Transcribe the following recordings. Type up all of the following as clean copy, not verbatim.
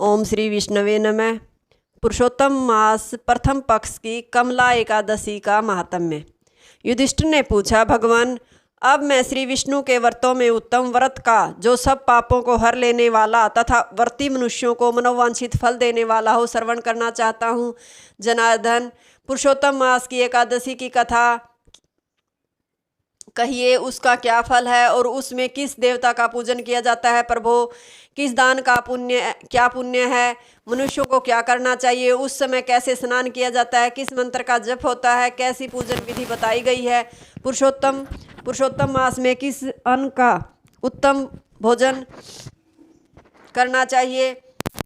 ओम श्री विष्णवे नमः। पुरुषोत्तम मास प्रथम पक्ष की कमला एकादशी का महात्म्य। युधिष्ठिर ने पूछा, भगवान, अब मैं श्री विष्णु के व्रतों में उत्तम व्रत का, जो सब पापों को हर लेने वाला तथा व्रती मनुष्यों को मनोवांछित फल देने वाला हो, श्रवण करना चाहता हूँ। जनार्दन, पुरुषोत्तम मास की एकादशी की कथा कहिए, उसका क्या फल है और उसमें किस देवता का पूजन किया जाता है। प्रभु, किस दान का क्या पुण्य है, मनुष्यों को क्या करना चाहिए, उस समय कैसे स्नान किया जाता है, किस मंत्र का जप होता है, कैसी पूजन विधि बताई गई है। पुरुषोत्तम मास में किस अन्न का उत्तम भोजन करना चाहिए।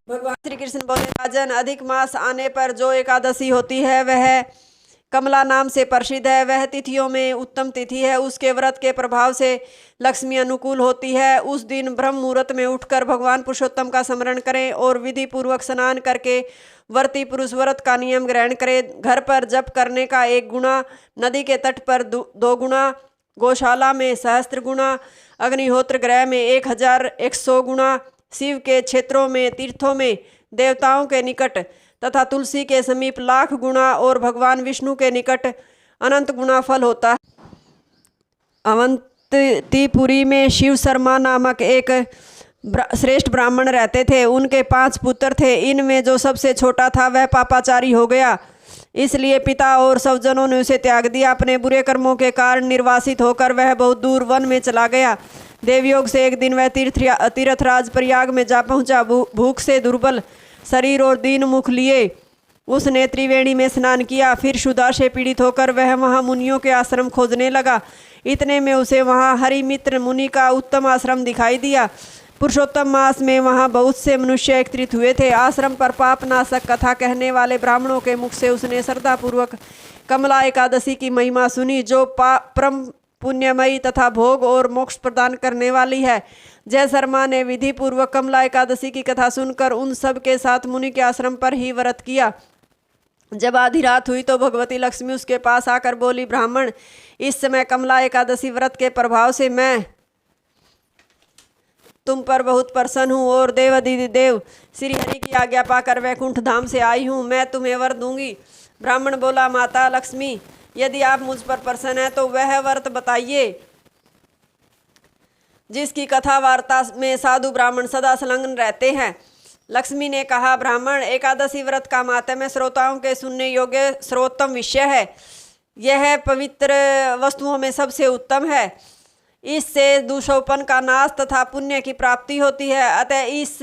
भगवान श्री कृष्ण बोले, राजन, अधिक मास आने पर जो एकादशी होती है वह कमला नाम से प्रसिद्ध है। वह तिथियों में उत्तम तिथि है। उसके व्रत के प्रभाव से लक्ष्मी अनुकूल होती है। उस दिन ब्रह्म मुहूर्त में उठकर भगवान पुरुषोत्तम का स्मरण करें और विधि पूर्वक स्नान करके व्रती पुरुष व्रत का नियम ग्रहण करें। घर पर जप करने का 1 गुना, नदी के तट पर 2 गुना, गौशाला में 1000 गुना, अग्निहोत्र ग्रह में 1100 गुना, शिव के क्षेत्रों में, तीर्थों में, देवताओं के निकट तथा तुलसी के समीप 1,00,000 गुना और भगवान विष्णु के निकट अनंत गुना फल होता है। अवंतीपुरी में शिव शर्मा नामक एक श्रेष्ठ ब्राह्मण रहते थे। उनके 5 पुत्र थे। इनमें जो सबसे छोटा था वह पापाचारी हो गया, इसलिए पिता और सब जनों ने उसे त्याग दिया। अपने बुरे कर्मों के कारण निर्वासित होकर वह बहुत दूर वन में चला गया। देवयोग से एक दिन वह तीर्थराज प्रयाग में जा पहुंचा। भूख से दुर्बल शरीर और दीन मुख लिए उसने त्रिवेणी में स्नान किया। फिर क्षुधा से पीड़ित होकर वह वहाँ मुनियों के आश्रम खोजने लगा। इतने में उसे वहाँ हरिमित्र मुनि का उत्तम आश्रम दिखाई दिया। पुरुषोत्तम मास में वहाँ बहुत से मनुष्य एकत्रित हुए थे। आश्रम पर पापनाशक कथा कहने वाले ब्राह्मणों के मुख से उसने श्रद्धापूर्वक कमला एकादशी की महिमा सुनी, जो परम पुण्यमयी तथा भोग और मोक्ष प्रदान करने वाली है। जय शर्मा ने विधि पूर्वक कमला एकादशी की कथा सुनकर उन सब के साथ मुनि के आश्रम पर ही व्रत किया। जब आधी रात हुई तो भगवती लक्ष्मी उसके पास आकर बोली, ब्राह्मण, इस समय कमला एकादशी व्रत के प्रभाव से मैं तुम पर बहुत प्रसन्न हूँ और देव श्री हरि की आज्ञा पाकर वैकुंठ धाम से आई हूँ। मैं तुम्हें वर दूंगी। ब्राह्मण बोला, माता लक्ष्मी, यदि आप मुझ पर प्रसन्न हैं तो वह व्रत बताइए जिसकी कथा वार्ता में साधु ब्राह्मण सदा संलग्न रहते हैं। लक्ष्मी ने कहा, ब्राह्मण, एकादशी व्रत का माहात्म्य श्रोताओं के सुनने योग्य सर्वोत्तम विषय है। यह पवित्र वस्तुओं में सबसे उत्तम है। इससे दूषोपन का नाश तथा पुण्य की प्राप्ति होती है। अतः इस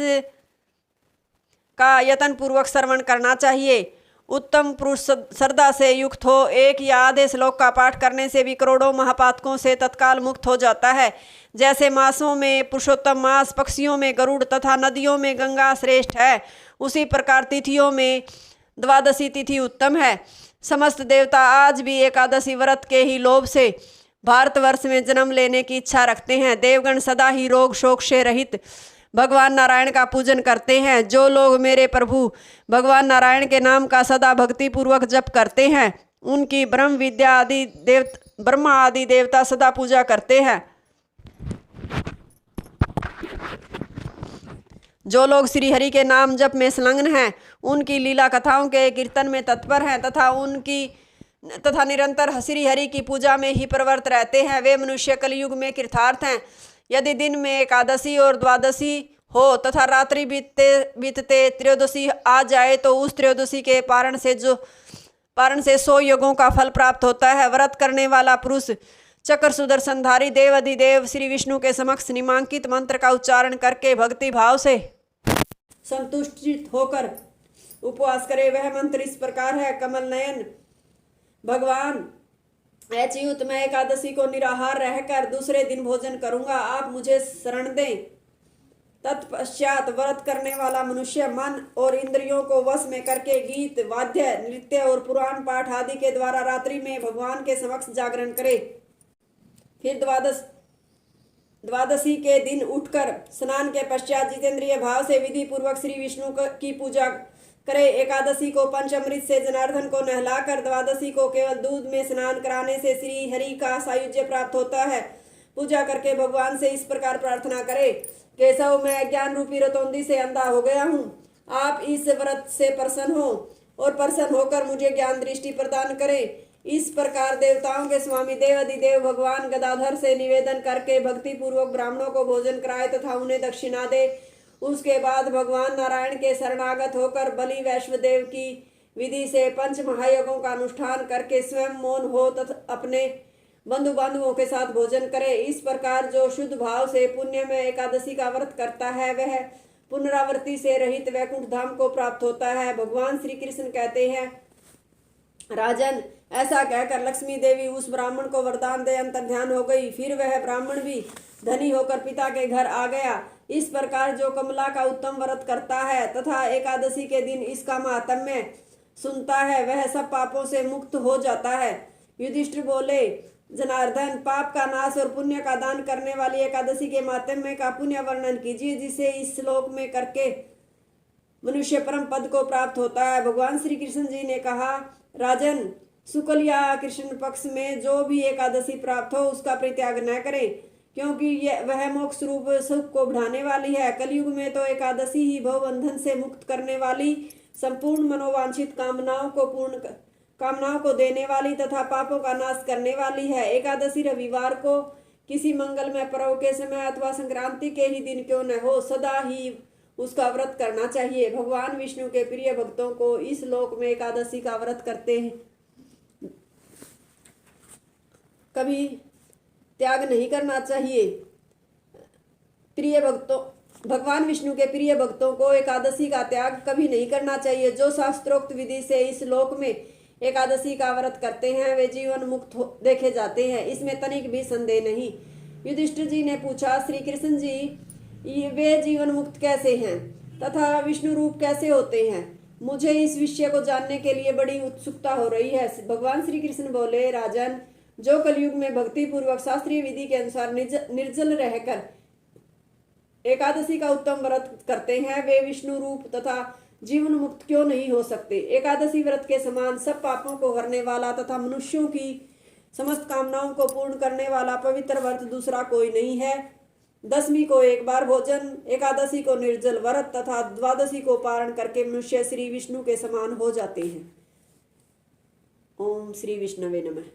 का यत्न पूर्वक श्रवण करना चाहिए। उत्तम पुरुष श्रद्धा से युक्त हो। 1 या आधे श्लोक का पाठ करने से भी करोड़ों महापातकों से तत्काल मुक्त हो जाता है। जैसे मासों में पुरुषोत्तम मास, पक्षियों में गरुड़ तथा नदियों में गंगा श्रेष्ठ है, उसी प्रकार तिथियों में द्वादशी तिथि उत्तम है। समस्त देवता आज भी एकादशी व्रत के ही लोभ से भारतवर्ष में जन्म लेने की इच्छा रखते हैं। देवगण सदा ही रोग शोक से रहित भगवान नारायण का पूजन करते हैं। जो लोग मेरे प्रभु भगवान नारायण के नाम का सदा भक्ति पूर्वक जप करते हैं, उनकी ब्रह्मा आदि देवता सदा पूजा करते हैं। जो लोग श्री हरि के नाम जप में संलग्न हैं, उनकी लीला कथाओं के कीर्तन में तत्पर हैं तथा निरंतर श्री हरि की पूजा में ही प्रवृत्त रहते हैं, वे मनुष्य कलयुग में कृतार्थ हैं। यदि दिन में एकादशी और द्वादशी हो तथा रात्रि बीतते त्रयोदशी आ जाए तो उस त्रयोदशी के पारण से 100 योगों का फल प्राप्त होता है। व्रत करने वाला पुरुष चक्र सुदर्शनधारी देव अधिदेव श्री विष्णु के समक्ष निमांकित मंत्र का उच्चारण करके भक्ति भाव से संतुष्टित होकर उपवास करे। वह मंत्र इस प्रकार है, कमल नयन भगवान, अच्युत, मैं एकादशी को निराहार रहकर दूसरे दिन भोजन करूंगा, आप मुझे शरण दें। तत्पश्चात व्रत करने वाला मनुष्य मन और इंद्रियों को वश में करके गीत, वाद्य, नृत्य और पुराण पाठ आदि के द्वारा रात्रि में भगवान के समक्ष जागरण करे। फिर द्वादशी के दिन उठकर स्नान के पश्चात जितेंद्रिय भाव से विधि पूर्वक श्री विष्णु की पूजा करे। एकादशी को पंचामृत से जनार्दन को नहलाकर द्वादशी को केवल दूध में स्नान कराने से श्री हरि का सायुज्य प्राप्त होता है। पूजा करके भगवान से इस प्रकार प्रार्थना करे, केशव, मैं अज्ञान रूपी रतौंदी से अंधा हो गया हूँ। आप इस व्रत से प्रसन्न हो और प्रसन्न होकर मुझे ज्ञान दृष्टि प्रदान करें। इस प्रकार देवताओं के स्वामी देवाधिदेव भगवान गदाधर से निवेदन करके भक्ति पूर्वक ब्राह्मणों को भोजन कराए तथा उन्हें दक्षिणा दे। उसके बाद भगवान नारायण के शरणागत होकर बलि वैश्वदेव की विधि से पंच महायज्ञों का अनुष्ठान करके स्वयं मौन हो तथा अपने बंधु बांधवों के साथ भोजन करे। इस प्रकार जो शुद्ध भाव से पुण्य में एकादशी का व्रत करता है वह पुनरावृत्ति से रहित वैकुंठ धाम को प्राप्त होता है। भगवान श्री कृष्ण कहते हैं, राजन, ऐसा कहकर लक्ष्मी देवी उस ब्राह्मण को वरदान दे अंतर्ध्यान हो गई। फिर वह ब्राह्मण भी धनी होकर पिता के घर आ गया। इस प्रकार जो कमला का उत्तम व्रत करता है तथा एकादशी के दिन इसका महात्म्य सुनता है वह सब पापों से मुक्त हो जाता है। युधिष्ठिर बोले, जनार्दन, पाप का नाश और पुण्य का दान करने वाली एकादशी के महात्म्य का पुण्य वर्णन कीजिए, जिसे इस श्लोक में करके मनुष्य परम पद को प्राप्त होता है। भगवान श्री कृष्ण जी ने कहा, राजन, शुक्ल या कृष्ण पक्ष में जो भी एकादशी प्राप्त हो उसका परित्याग न करें, क्योंकि वह मोक्ष रूप सुख को बढ़ाने वाली है। कलयुग में तो एकादशी ही भवबंधन से मुक्त करने वाली, संपूर्ण मनोवांछित कामनाओं को देने वाली तथा पापों का नाश करने वाली है। एकादशी रविवार को किसी मंगलमय पर्व के समय अथवा संक्रांति के ही दिन क्यों न हो, सदा ही उसका व्रत करना चाहिए। भगवान विष्णु के प्रिय भक्तों को इस लोक में एकादशी का व्रत करते हैं कभी त्याग नहीं करना चाहिए। प्रिय भक्तों, भगवान विष्णु के प्रिय भक्तों को एकादशी का त्याग कभी नहीं करना चाहिए। जो शास्त्रोक्त विधि से इस लोक में एकादशी का व्रत करते हैं वे जीवन मुक्त देखे जाते हैं, इसमें तनिक भी संदेह नहीं। युधिष्ठिर जी ने पूछा, श्री कृष्ण जी, वे जीवन मुक्त कैसे हैं तथा विष्णु रूप कैसे होते हैं? मुझे इस विषय को जानने के लिए बड़ी उत्सुकता हो रही है। भगवान श्री कृष्ण बोले, राजन, जो कलयुग में भक्ति पूर्वक शास्त्रीय विधि के अनुसार निर्जल रहकर एकादशी का उत्तम व्रत करते हैं वे विष्णु रूप तथा जीवन मुक्त क्यों नहीं हो सकते? एकादशी व्रत के समान सब पापों को हरने वाला तथा मनुष्यों की समस्त कामनाओं को पूर्ण करने वाला पवित्र व्रत दूसरा कोई नहीं है। दशमी को एक बार भोजन, एकादशी को निर्जल व्रत तथा द्वादशी को पारण करके मनुष्य श्री विष्णु के समान हो जाते हैं। ओम श्री विष्णवे नमः।